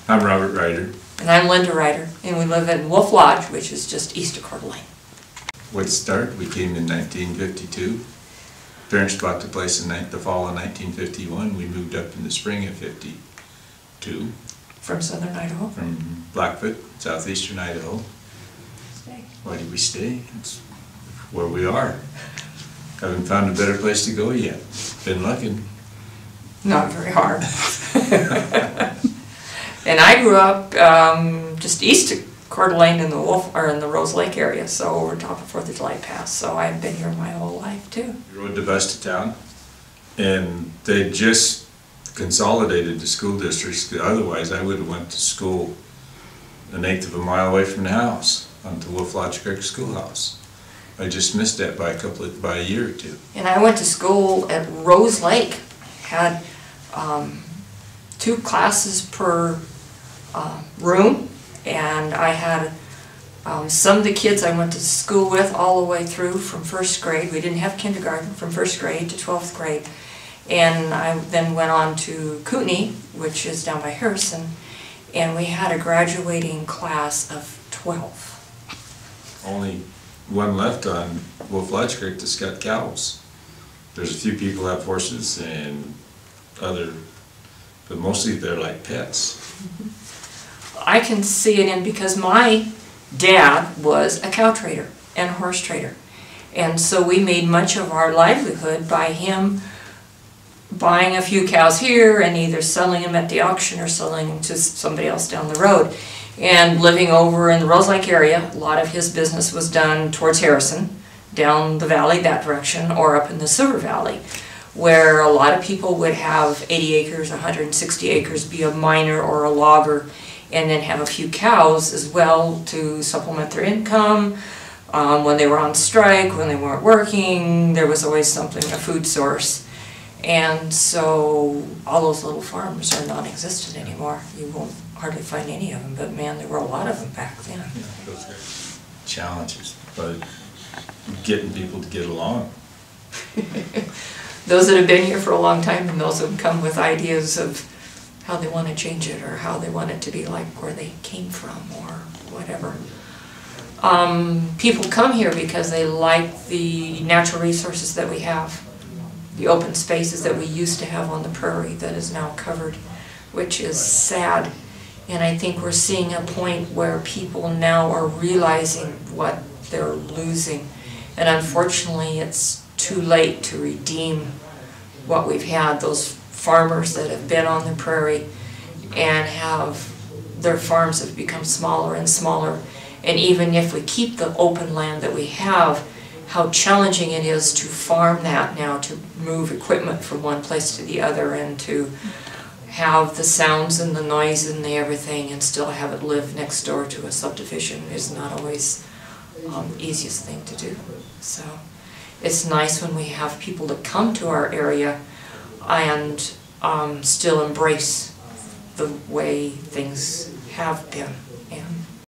I'm Robert Ryder. And I'm Linda Ryder, and we live in Wolf Lodge, which is just east of Coeur d'Alene. What'd start? We came in 1952. Parents bought the place in the fall of 1951. We moved up in the spring of 52. From southern Idaho? From Blackfoot, southeastern Idaho. Why did we stay? It's where we are. Haven't found a better place to go yet. Been looking. Not very hard. And I grew up just east of Coeur d'Alene in the Rose Lake area, so over top of 4th of July Pass. So I've been here my whole life too. We rode the bus to town, and they just consolidated the school districts. Otherwise, I would have went to school an eighth of a mile away from the house, onto Wolf Lodge Creek Schoolhouse. I just missed that by a year or two. And I went to school at Rose Lake. Had 2 classes per room, and I had some of the kids I went to school with all the way through from 1st grade. We didn't have kindergarten, from 1st grade to 12th grade. And I then went on to Kootenai, which is down by Harrison, and we had a graduating class of 12. Only one left on Wolf Lodge Creek that's got cows. There's a few people who have horses and but mostly they're like pets. I can see it because my dad was a cow trader and a horse trader. And so we made much of our livelihood by him buying a few cows here and either selling them at the auction or selling them to somebody else down the road. And living over in the Rose Lake area, a lot of his business was done towards Harrison, down the valley that direction, or up in the Silver Valley, where a lot of people would have 80 acres, 160 acres, be a miner or a logger, and then have a few cows as well to supplement their income. When they were on strike, when they weren't working, there was always something, a food source. And so all those little farms are non-existent anymore. You won't hardly find any of them, but man, there were a lot of them back then. Yeah, those are challenges, but getting people to get along. Those that have been here for a long time and those that come with ideas of how they want to change it or how they want it to be like where they came from or whatever. People come here because they like the natural resources that we have, the open spaces that we used to have on the prairie that is now covered, which is sad. And I think we're seeing a point where people now are realizing what they're losing. And unfortunately, it's too late to redeem what we've had. Those farmers that have been on the prairie and their farms have become smaller and smaller. And even if we keep the open land that we have, how challenging it is to farm that now, to move equipment from one place to the other and to have the sounds and the noise and the everything and still have it live next door to a subdivision is not always the easiest thing to do. So it's nice when we have people that come to our area and still embrace the way things have been.